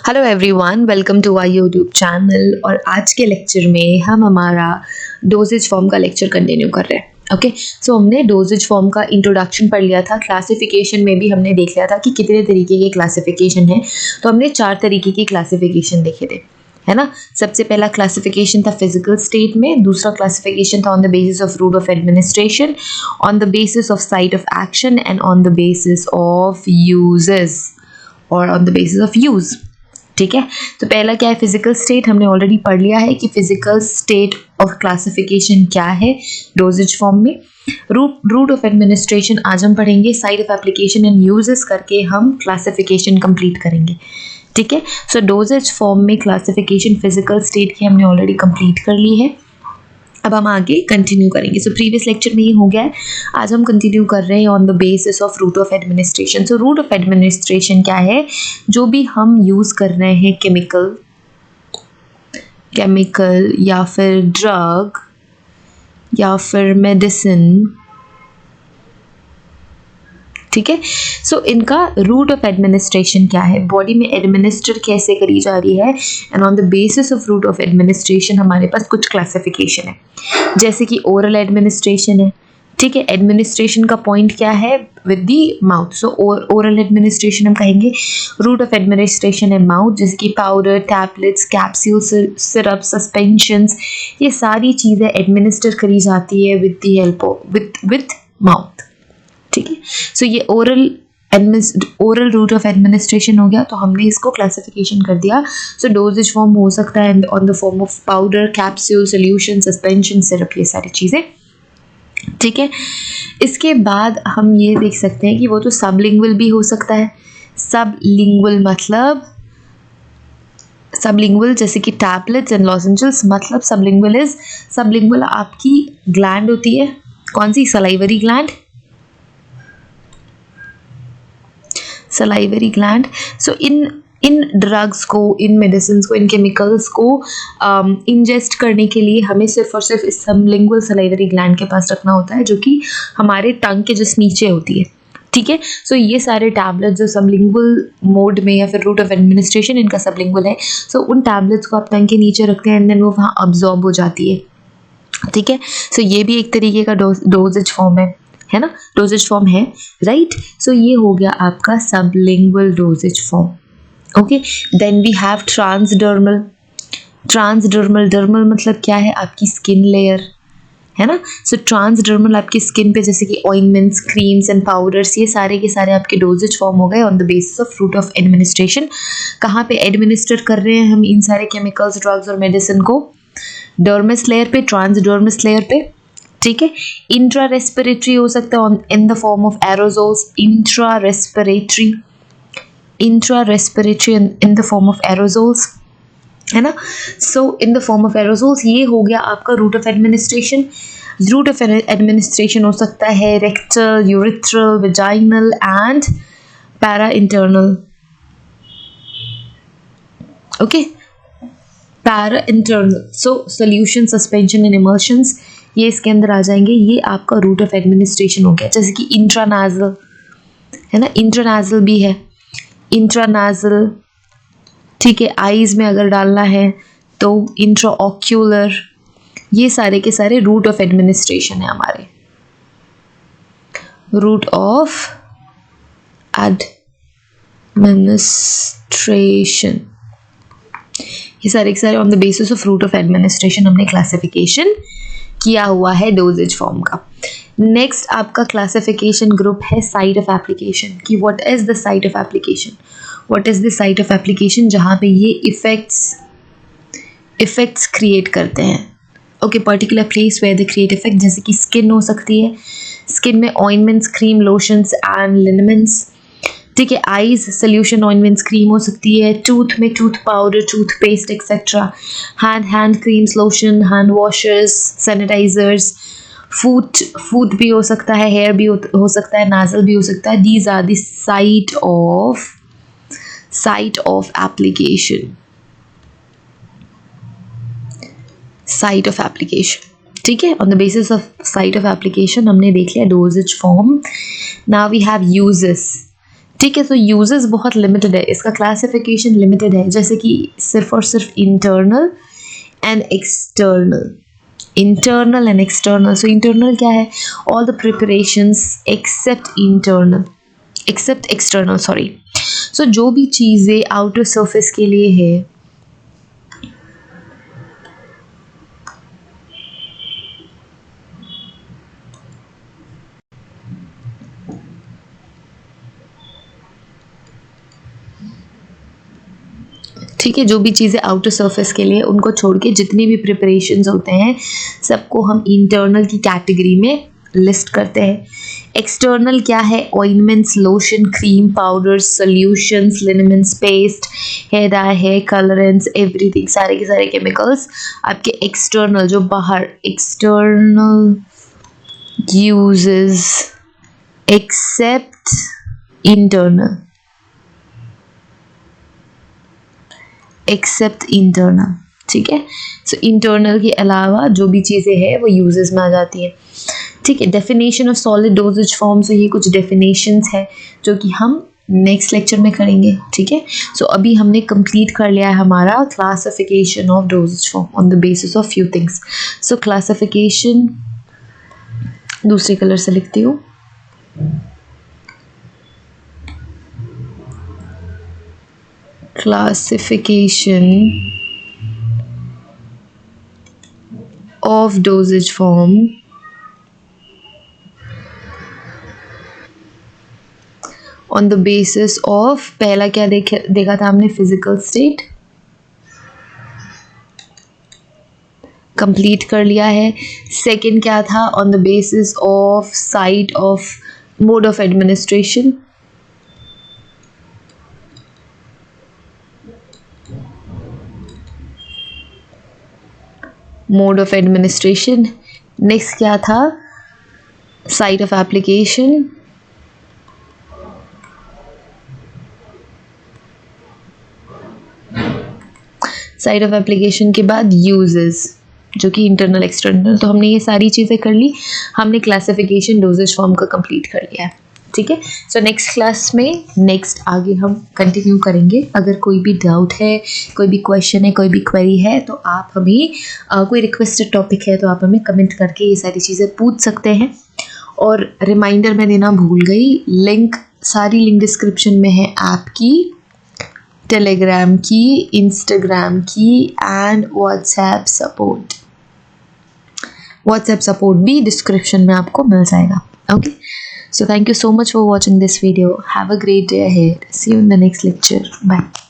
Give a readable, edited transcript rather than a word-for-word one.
Hello everyone, welcome to our YouTube channel. और आज के लेक्चर में हम हमारा डोजेज फॉर्म का लेक्चर कंटिन्यू कर रहे हैं। ओके, सो हमने डोजेज फॉर्म का इंट्रोडक्शन पढ़ लिया था। क्लासिफिकेशन में भी हमने देख लिया था कि कितने तरीके के क्लासिफिकेशन है। तो हमने 4 तरीके की क्लासिफिकेशन देखे थे, है ना। सबसे पहला क्लासिफिकेशन था फिजिकल स्टेट में, दूसरा क्लासिफिकेशन था on the basis of route of administration, on the basis of site of action and on the basis of uses और on the basis of use. ठीक है, तो पहला क्या है, फिजिकल स्टेट। हमने ऑलरेडी पढ़ लिया है कि फिजिकल स्टेट ऑफ क्लासिफिकेशन क्या है डोजेज फॉर्म में। रूट ऑफ एडमिनिस्ट्रेशन आज हम पढ़ेंगे। Site of application and uses करके हम क्लासिफिकेशन कंप्लीट करेंगे। ठीक है, सो डोजेज फॉर्म में क्लासिफिकेशन फिजिकल स्टेट की हमने ऑलरेडी कंप्लीट कर ली है। अब हम आगे कंटिन्यू करेंगे। सो प्रीवियस लेक्चर में ये हो गया है, आज हम कंटिन्यू कर रहे हैं on the basis of route of administration. So route of administration क्या है, जो भी हम यूज़ कर रहे हैं केमिकल या फिर ड्रग या फिर मेडिसिन, ठीक है। सो इनका रूट ऑफ एडमिनिस्ट्रेशन क्या है, बॉडी में एडमिनिस्टर कैसे करी जा रही है, and on the basis of route of administration हमारे पास कुछ क्लासिफिकेशन है, जैसे कि ओरल एडमिनिस्ट्रेशन है। ठीक है, एडमिनिस्ट्रेशन का पॉइंट क्या है, with the mouth. So oral administration हम कहेंगे। रूट ऑफ एडमिनिस्ट्रेशन है माउथ, जैसे कि powder, tablets, capsules, syrup, suspensions, ये सारी चीज़ें एडमिनिस्टर करी जाती है with the help of with mouth. ठीक है, सो ये ओरल रूट ऑफ एडमिनिस्ट्रेशन हो गया, तो हमने इसको क्लासिफिकेशन कर दिया। सो डोजेज फॉर्म हो सकता है on the form of powder, capsule, solution, suspension, syrup, ये सारी चीज़ें। ठीक है, इसके बाद हम ये देख सकते हैं कि वो तो सबलिंगुअल भी हो सकता है। सबलिंगुअल मतलब सबलिंगुअल जैसे कि टैबलेट्स एंड लॉजेंजेस, मतलब सबलिंगुअल आपकी ग्लैंड होती है, कौन सी, सलाइवरी ग्लैंड, सलाइवरी ग्लैंड। सो इन ड्रग्स को, इन मेडिसिन को, इन केमिकल्स को इंजेस्ट करने के लिए हमें सिर्फ और सिर्फ इस सबलिंगुअल सलाइवरी ग्लैंड के पास रखना होता है, जो कि हमारे टंग के जस्ट नीचे होती है। ठीक है, सो ये सारे टैबलेट्स जो सबलिंगुअल मोड में या फिर रूट ऑफ एडमिनिस्ट्रेशन इनका सबलिंगुअल है, सो उन टैबलेट्स को आप टंग के नीचे रखते हैं एंड देन वो वहाँ अब्जॉर्ब हो जाती है। ठीक है, सो ये भी एक तरीके का डोजेज फॉर्म है ना, डोजेज फॉर्म है, राइट। सो ये हो गया आपका sublingual dosage form. Okay, then we have transdermal. Dermal मतलब क्या है, आपकी स्किन लेयर, है ना। सो ट्रांसडर्मल आपकी स्किन पे, जैसे कि ऑइंटमेंट्स, क्रीम्स एंड पाउडर्स, ये सारे के सारे आपके डोजेज फॉर्म हो गए on the basis of route of administration. कहाँ पे एडमिनिस्टर कर रहे हैं हम इन सारे केमिकल्स, ड्रग्स और मेडिसिन को, डर्मस लेयर पे, ट्रांसडर्मस लेयर पे। ठीक है, इंट्रा रेस्पिरेटरी हो सकता है in the form of aerosols, intra respiratory in the form of aerosols, है ना। So in the form of aerosols, ये हो गया आपका route of administration. Route of administration हो सकता है rectal, urethral, vaginal and parenteral. Okay, parenteral, so solution, suspension and emulsions, ये इसके अंदर आ जाएंगे। ये आपका रूट ऑफ एडमिनिस्ट्रेशन हो गया। जैसे कि इंट्रानाजल, है ना, इंट्रानाजल भी है, इंट्रानाजल। ठीक है, आईज में अगर डालना है तो इंट्राऑक्यूलर, ये सारे के सारे रूट ऑफ एडमिनिस्ट्रेशन है हमारे, रूट ऑफ एडमिनिस्ट्रेशन, ये सारे के सारे on the basis of route of administration हमने क्लासिफिकेशन किया हुआ है डोजेज फॉर्म का। नेक्स्ट आपका क्लासिफिकेशन ग्रुप है साइट ऑफ एप्लीकेशन, कि what is the site of application, what is the site of application जहाँ पे ये इफेक्ट्स क्रिएट करते हैं। Okay, particular place where they create effect, जैसे कि स्किन हो सकती है, स्किन में ointments, cream, lotions and liniments. ठीक है, आईज, सोल्यूशन, ऑइंटमेंट्स, क्रीम हो सकती है, टूथ में tooth powder, toothpaste etcetera, hand creams, lotion, hand washers, sanitizers, food भी हो सकता है, हेयर भी हो सकता है, नाजल भी हो सकता है। These are the site of application, site of application. ठीक है, on the basis of site of application हमने देख लिया dosage form. Now we have uses. ठीक है। सो यूजेस बहुत लिमिटेड है, इसका क्लासिफिकेशन लिमिटेड है, जैसे कि सिर्फ और सिर्फ internal and external, internal and external. So internal क्या है? All the preparations except internal, except external, sorry. So जो भी चीज़ें आउटर सरफेस के लिए है, ठीक है, जो भी चीज़ें आउटर सरफेस के लिए, उनको छोड़ के जितनी भी प्रिपरेशंस होते हैं सबको हम इंटरनल की कैटेगरी में लिस्ट करते हैं। एक्सटर्नल क्या है? Ointments, lotion, cream, powders, solutions, liniments, paste, hair dye, hair colourants, everything, सारे के सारे केमिकल्स आपके एक्सटर्नल, जो बाहर, external uses except internal, except internal, ठीक है। सो इंटरनल के अलावा जो भी चीज़ें हैं वो यूजेस में आ जाती हैं, ठीक है। Definition of solid dosage form, so ये कुछ डेफिनेशंस है जो कि हम नेक्स्ट लेक्चर में करेंगे, ठीक है। सो अभी हमने कंप्लीट कर लिया है हमारा classification of doses form on the basis of few things. So classification दूसरे कलर से लिखती हूँ, classification of dosage form on the basis of, पहला क्या देखा था हमने? फिजिकल स्टेट, कंप्लीट कर लिया है। सेकंड क्या था? On the basis of site of mode of administration, mode of administration. Next क्या था? Site of application, site of application के बाद यूजेस, जो कि इंटरनल एक्सटर्नल। तो हमने ये सारी चीज़ें कर ली, हमने क्लासिफिकेशन डोजेज फॉर्म का कंप्लीट कर लिया है, ठीक है। सो नेक्स्ट क्लास में नेक्स्ट आगे हम कंटिन्यू करेंगे। अगर कोई भी डाउट है, कोई भी क्वेश्चन है, कोई भी क्वेरी है, तो आप हमें कोई रिक्वेस्टेड टॉपिक है तो आप हमें कमेंट करके ये सारी चीज़ें पूछ सकते हैं। और रिमाइंडर मैं देना भूल गई, लिंक, सारी लिंक डिस्क्रिप्शन में है, ऐप की, टेलीग्राम की, इंस्टाग्राम की and WhatsApp support. WhatsApp support भी डिस्क्रिप्शन में आपको मिल जाएगा, okay. So thank you so much for watching this video. Have a great day ahead. See you in the next lecture. Bye.